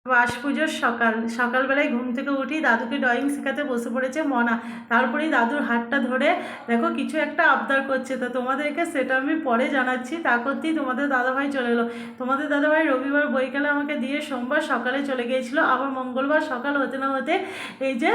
বাস পুজোর সকালবেলায় ঘুম থেকে উঠি, দাদুকে ড্রয়িং শেখাতে বসে পড়েছে মনা। তারপরেই দাদুর হাতটা ধরে দেখো কিছু একটা আবদার করছে, তো তোমাদেরকে সেটা আমি পরে জানাচ্ছি। তা করতেই তোমাদের দাদাভাই চলে এলো। তোমাদের দাদাভাই রবিবার বৈকালে আমাকে দিয়ে সোমবার সকালে চলে গিয়েছিলো, আবার মঙ্গলবার সকাল হতে না হতে এই যে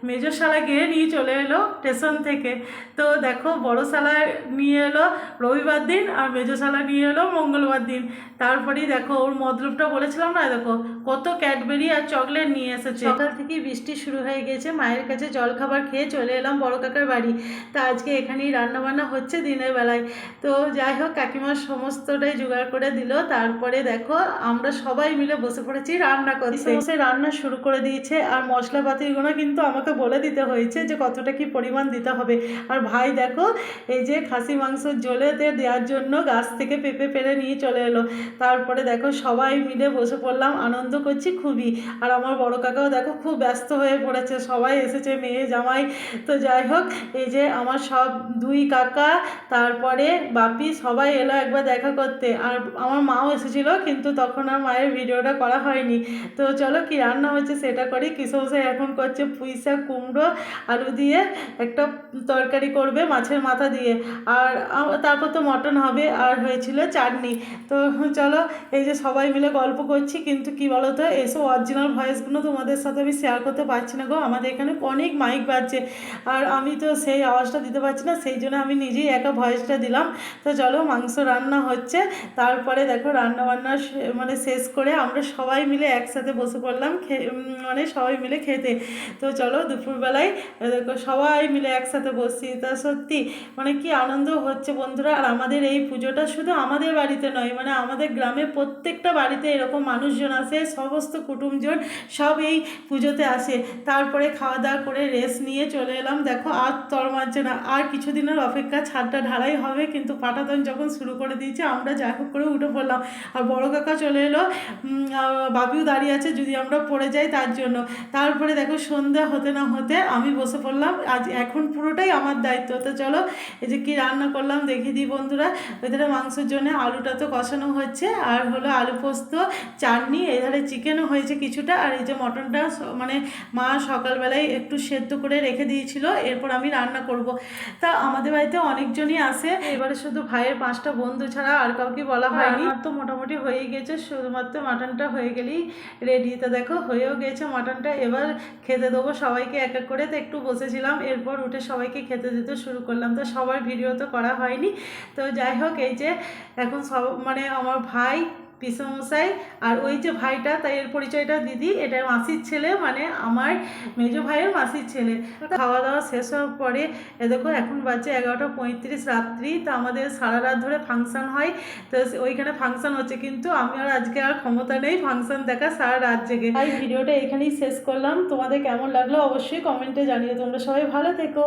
মেজর শালাকে নিয়ে চলে এলো স্টেশন থেকে। তো দেখো বড় শালা নিয়ে এলো রবিবার দিন আর মেজর শালা নিয়ে এলো মঙ্গলবার দিন। তারপরেই দেখো ওর মতলবটা বলেছিলাম না, দেখো কত ক্যাডবেরি আর চকলেট নিয়ে এসেছে। সকাল থেকেই বৃষ্টি শুরু হয়ে গেছে, মায়ের কাছে জলখাবার খেয়ে চলে এলাম বড় কাকার বাড়ি। তা আজকে এখানেই রান্নাবান্না হচ্ছে দিনের বেলায়। তো যাই হোক কাকিমার সমস্তটাই জোগাড় করে দিল। তারপরে দেখো আমরা সবাই মিলে বসে পড়েছি রান্না করতে। বসে রান্না শুরু করে দিয়েছে, আর মশলাপাতিগুলো কিন্তু আমাকে বলে দিতে হয়েছে যে কতটা কি পরিমাণ দিতে হবে। আর ভাই দেখো এই যে খাসি মাংস ঝোলেতে দেওয়ার জন্য গাছ থেকে পেঁপে পেরে নিয়ে চলে এলো। তারপরে দেখো সবাই মিলে বসে পড়লাম, আনন্দ করছি খুবই। আর আমার বড় কাকাও দেখো খুব ব্যস্ত হয়ে পড়েছে, সবাই এসেছে মেয়ে জামাই। তো যাই হোক এই যে আমার সব দুই কাকা তারপরে বাপি সবাই এলো একবার দেখা করতে। আর আমার মাও এসেছিলো, কিন্তু তখন আর মায়ের ভিডিওটা করা হয়নি। তো চলো কি রান্না হচ্ছে সেটা করি। কিশোর এখন করছে পুঁই শাক কুমড়ো আলু দিয়ে একটা তরকারি করবে মাছের মাথা দিয়ে, আর তারপর তো মটন হবে, আর হয়েছিল চাটনি। তো চলো এই যে সবাই মিলে গল্প করছি, কিন্তু কি বলো তো এসব অরিজিনাল ভয়েসগুলো তোমাদের সাথে আমি শেয়ার করতে পারছি না গো। আমাদের এখানে অনেক মাইক বাজছে, আর আমি তো সেই আওয়াজটা দিতে পারছি না, সেই জন্য আমি নিজেই একা ভয়েসটা দিলাম। তো চলো মাংস রান্না হচ্ছে, তারপরে দেখো রান্নাবান্না মানে শেষ করে আমরা সবাই মিলে একসাথে বসে পড়লাম মানে সবাই মিলে খেতে। তো চলো দুপুরবেলায় দেখো সবাই মিলে একসাথে বসছি, তা সত্যি মানে কি আনন্দ হচ্ছে বন্ধুরা। আর আমাদের এই পুজোটা শুধু আমাদের বাড়িতে নয়, মানে আমাদের গ্রামে প্রত্যেকটা বাড়িতে এরকম মানুষজন আসে, সমস্ত কুটুমজন সব এই পুজোতে আসে। তারপরে খাওয়া দাওয়া করে রেস্ট নিয়ে চলে এলাম। দেখো আর তর মারছে না, আর কিছুদিনের অপেক্ষা, ছাদটা ঢালাই হবে, কিন্তু পাটাতন যখন শুরু করে দিয়েছে আমরা যা হোক করে উঠে পড়লাম। আর বড় কাকা চলে এলো, বাবিও দাঁড়িয়ে আছে যদি আমরা পড়ে যাই তার জন্য। তারপরে দেখো সন্ধ্যা হতে না হতে আমি বসে পড়লাম, আজ এখন পুরোটাই আমার দায়িত্ব। তো চলো এই যে কী রান্না করলাম দেখিয়ে দিই বন্ধুরা। এধারে মাংসের জন্য আলুটা তো কষানো হচ্ছে, আর হলো আলু পোস্ত চাটনি, এধারে চিকেনও হয়েছে কিছুটা, আর এই যে মটনটা মানে মা সকালবেলায় একটু সেদ্ধ করে রেখে দিয়েছিল, এরপর আমি রান্না করব। তা আমাদের বাড়িতে অনেকজনই আসে, এবারে শুধু ভাইয়ের 5টা বন্ধু ছাড়া আর কাউকে বলা হয়নি। আর তো মোটামুটি হয়ে গেছে, শুধুমাত্র মাটনটা হয়ে গেলেই রেডি। তো দেখো হয়েও গেছে মাটনটা, এবার খেতে দেবো সবাইকে এক এক করে। তো একটু বসেছিলাম, এরপর উঠে সবাইকে খেতে দিতে শুরু করলাম। তো সবার ভিডিও তো করা হয়নি। তো যাই হোক এই যে এখন সব মানে আমার ভাই পিসমশাই আর ওই যে ভাইটা, তাই এর পরিচয়টা দিদি, এটা মাসির ছেলে, মানে আমার মেজো ভাইয়ের মাসির ছেলে। খাওয়া দাওয়া শেষ হওয়ার পরে দেখো এখন বাজে 11:35 রাত্রি। তো আমাদের সারা রাত ধরে ফাংশান হয়, তো ওইখানে ফাংশান হচ্ছে, কিন্তু আমি আর আজকে আর ক্ষমতা নেই ফাংশান দেখা সারা রাত জেগে। তাই ভিডিওটা এখানেই শেষ করলাম। তোমাদের কেমন লাগলো অবশ্যই কমেন্টে জানিয়ে। তোমরা সবাই ভালো থেকো।